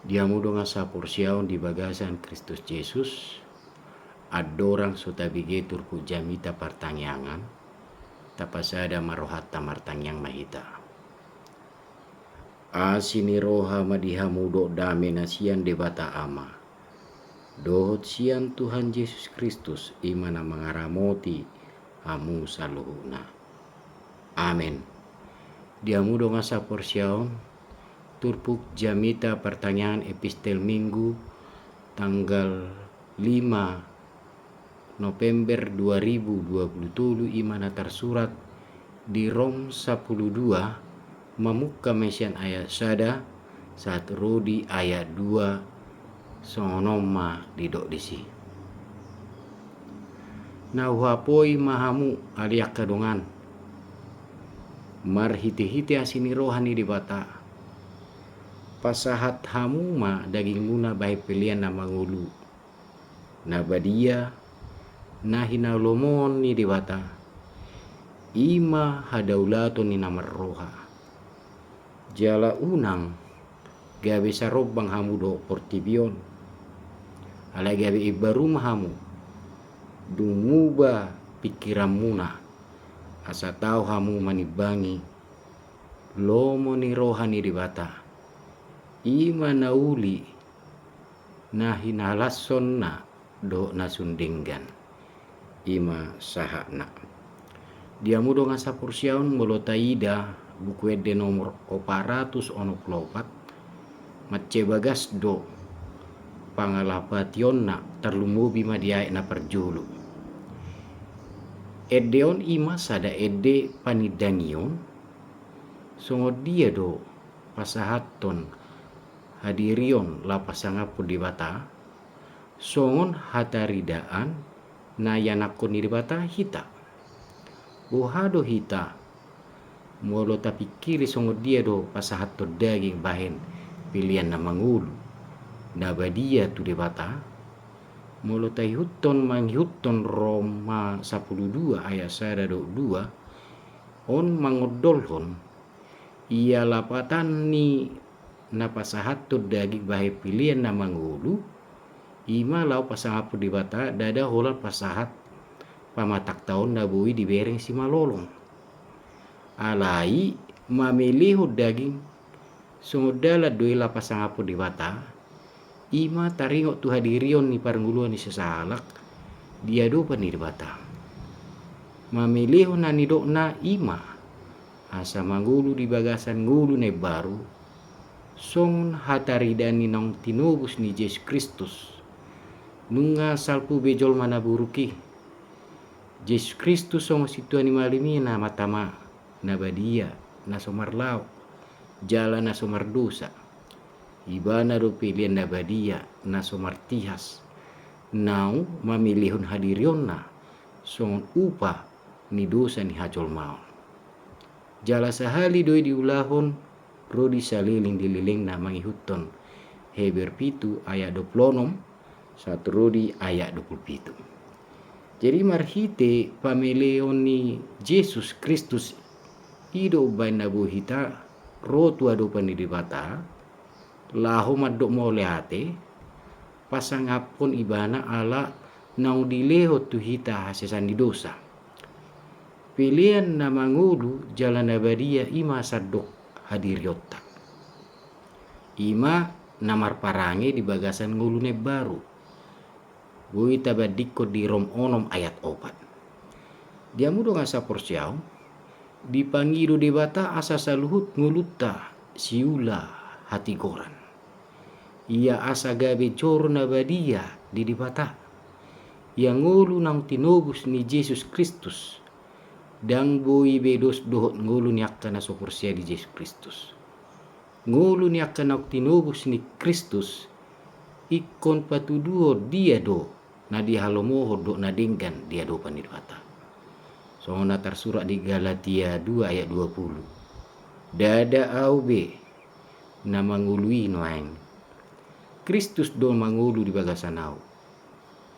Diamudo nga sapor siaon di bagasan Kristus Yesus, adorang sotabige turku jamita partangyangan, tapasada marohata martangyang mahita. Asini roha madihamudo dame nasian debata ama. Dohot sian Tuhan Yesus Kristus imana mengaramoti hamu saluhuna. Amin. Diamudo nga sapor siaon turpuk jamita pertanyaan epistel minggu tanggal 5 November 2020 imana tersurat di Rom 12 memukka mesian ayat sada saat rodi ayat 2 sonoma didok disi. Nauhapoi mahamu aliak kadongan marhiti-hiti asini rohani di bata. Pasahat hamuma daging muna bahay pilihan na mangulu. Nabadia nahina lomon ni dibata. Ima hadaulato ni namar roha. Jala unang gabi sarobang hamudo portibion. Ala gabi ibarum hamu. Dumuba pikiran muna. Asa tau hamu manibangi. Lomo ni roha ni dibata. Ima nauli na hinalason na do nasundinggan ima sahana. Diamudo nga sapor siaon molotaida buku ede nomor 464 matcebagas do pangalapation na terlumubi madiay na perjulu. Edeon ima sada ede panidangion songod dia do pasahaton hadirion lapasangapu di bata songon hataridaan na yanakon di bata hita buhado hita molo tapi kiri songod dia do pasahato daging bahen pilihan na mangulu na badia tu di bata molo tai huton manghuton Roma 12 ayat 1-2 on mangodolhon ia lapatan ni napasahato daging bahay pilihan na mangulu ima lau pasangapu di bata dada holat pasahat pamatak taon na bui di bereng si malolong alai mamiliho daging sumudala doila pasangapu di bata ima taringo tu hadirion ni parnguluan ni sesalak dia dopa ni di bata mamiliho na nidok na ima asa mangulu di bagasan ngulu ne baru song hataridani nong tinubus ni Yesus Kristus nunga salpu bejol mana buruki Yesus Kristus song situani malimi na matama na badia na somarlau jala na somardosa ibana do pilihan na badia na somartihas nau mamilihon hadirion na song upa ni dosa ni hajol mau jala sahali doi diulahon rodi saliling dililing na mangihuton Heber pitu ayat 26 satu rodi ayat 27. Jadi marhite pameleon ni Yesus Kristus ido bain nabu hita rotu ado panidibata laho madok molehate pasangapon ibana ala nau dileho tu hita hasesan di dosa pilihan na mangulu jalan abadia ima sadok hadiriota ima namar parange di bagasan ngulune baru bui tabadiko di rom onom ayat 4 diamudo nga sapor siaw dipangido debata asa saluhut nguluta siula hati goran ia asa gabe coro na badia di debata yang ngulu nang tinobus ni Yesus Kristus dang boi bedos dohot ngulu ni akkana soporsia di Yesus Kristus ngulu ni akkana tinubus ni Kristus ikon patuduo dia do na dihalomoho do na denggan dia do panidwata sona tersurat di Galatia 2 ayat 20 dada au be na mangului noaeng Kristus do mangulu di bagasan au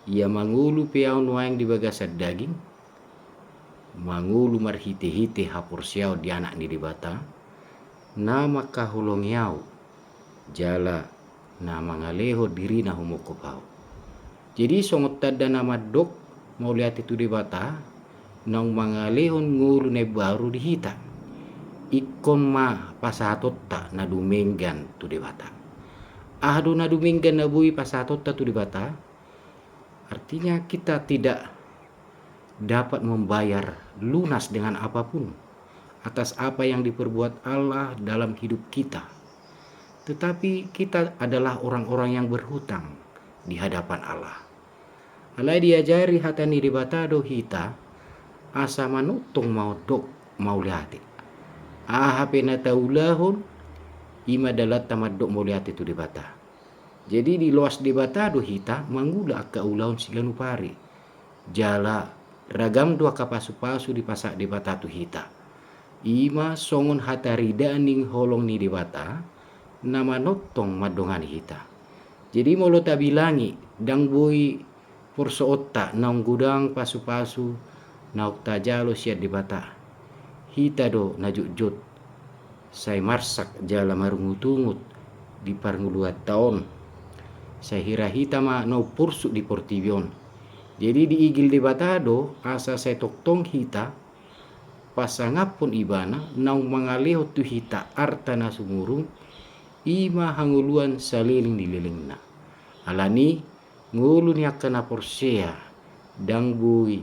ia mangulu peau noaeng di bagasan daging mangulu marhite-hite hapor siau di anak ni dibata nama kahulong yau jala na mangaleho diri na humukupao. Jadi songot tada nama dok mau lihat itu di bata nang mangalehon ngulu ne baru dihita ikon ma pasatot ta na dumenggan tu di bata. Ahdo na dumenggan na bui pasatot ta tu di bata. Artinya kita tidak dapat membayar lunas dengan apapun atas apa yang diperbuat Allah dalam hidup kita. Tetapi kita adalah orang-orang yang berhutang di hadapan Allah. Alai diajari hatani di batado hita asa manutong mau dok mau lihati. Ahape na taulahon ima dalat tamad dok mau lihati tu di bata. Jadi di luas di batado hita mangula ka ulahon siganu pari. Jala ragam dua kapasu-pasu di pasak di bata tu hita. Ima songon hatari daning holong ni di bata nama notong madongan hita. Jadi molo tabilangi dang boy porso otta naung gudang pasu-pasu nauk tajalo siat di bata. Hita do najut-jut. Saya marsak jala marungut-ungut di parnguluat tahun. Saya hira hita ma nau pursuk di portivion. Jadi di igil di batado asa saya toktong hita pasangapun ibana naung mangaleho tu hita arta na sumurung ima hanguluan saliling dililingna. Alani ngulu ni akan aporsea dang bui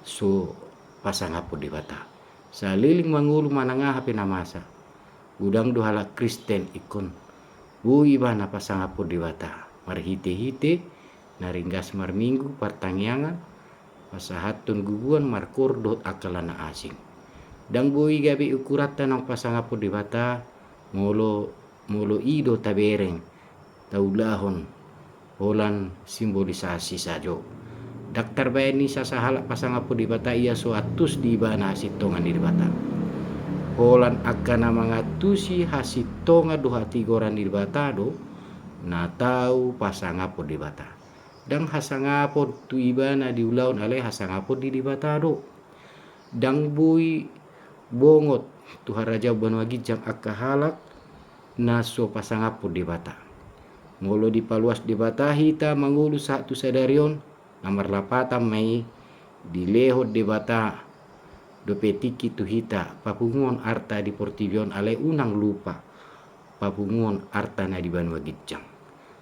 so pasangapun di bata. Saliling mangulu manangah hape namasa. Udang dohala Kristen ikon. Bui bana pasangapun di bata. Marhite-hite naringgas marminggu partangyangan pasahatun guguan markur dot akalana asing. Dang bui gabi ukurata nang pasangapun di bata molo ido tabereng taulahon holan simbolisasi sajo. Daktar bayani sasahala pasangapu di bata ia suatus di bana hasitongan di bata. Holan akana mangatusi hasitonga do hati goran di bata do na tau pasangapu di bata. Dang hasangapo tu ibana di ulaun ale hasangapo di bata do. Dang bui bongot tu haraja banua gijang akahalak naso pasangapu di bata. Ngolo di paluas di bata hita mangulu satu sadarion namar lapata mai di lehot di bata dopetiki tu hita papungon arta di portivion ale unang lupa papungon arta na di banua gijang.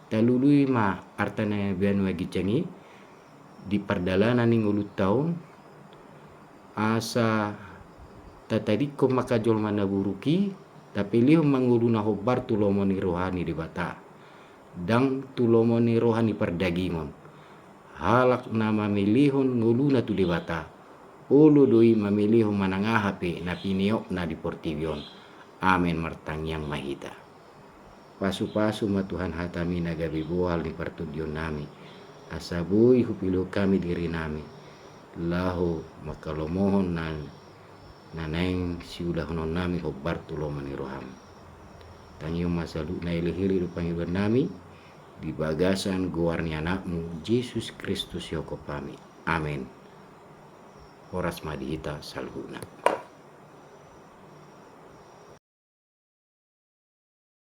Talului ma arta na banua gijangi di pardalanan ning ulut taun asa tatadiko makajol manaburuki tapi liho mangulu na hobar tulomoni rohani di bata. Dang tulomoni rohani perdagingon. Halak na mamilihon nguluna tu di bata. Ulu doi mamilihon manangahape na piniok na di portivion. Amen martangyang mahita. Pasu-pasu matuhan hatami nagabi buhal ni partudion nami. Asabui hupilo kami diri nami. Lahu makalomohon naneng siudahonon nami hobar tulomoni roham. Tangiyo masalu na ilihili rupangiban nami di bagasan guarni anakmu Yesus Kristus Yoko pami. Amin. Horas madihita salhuna.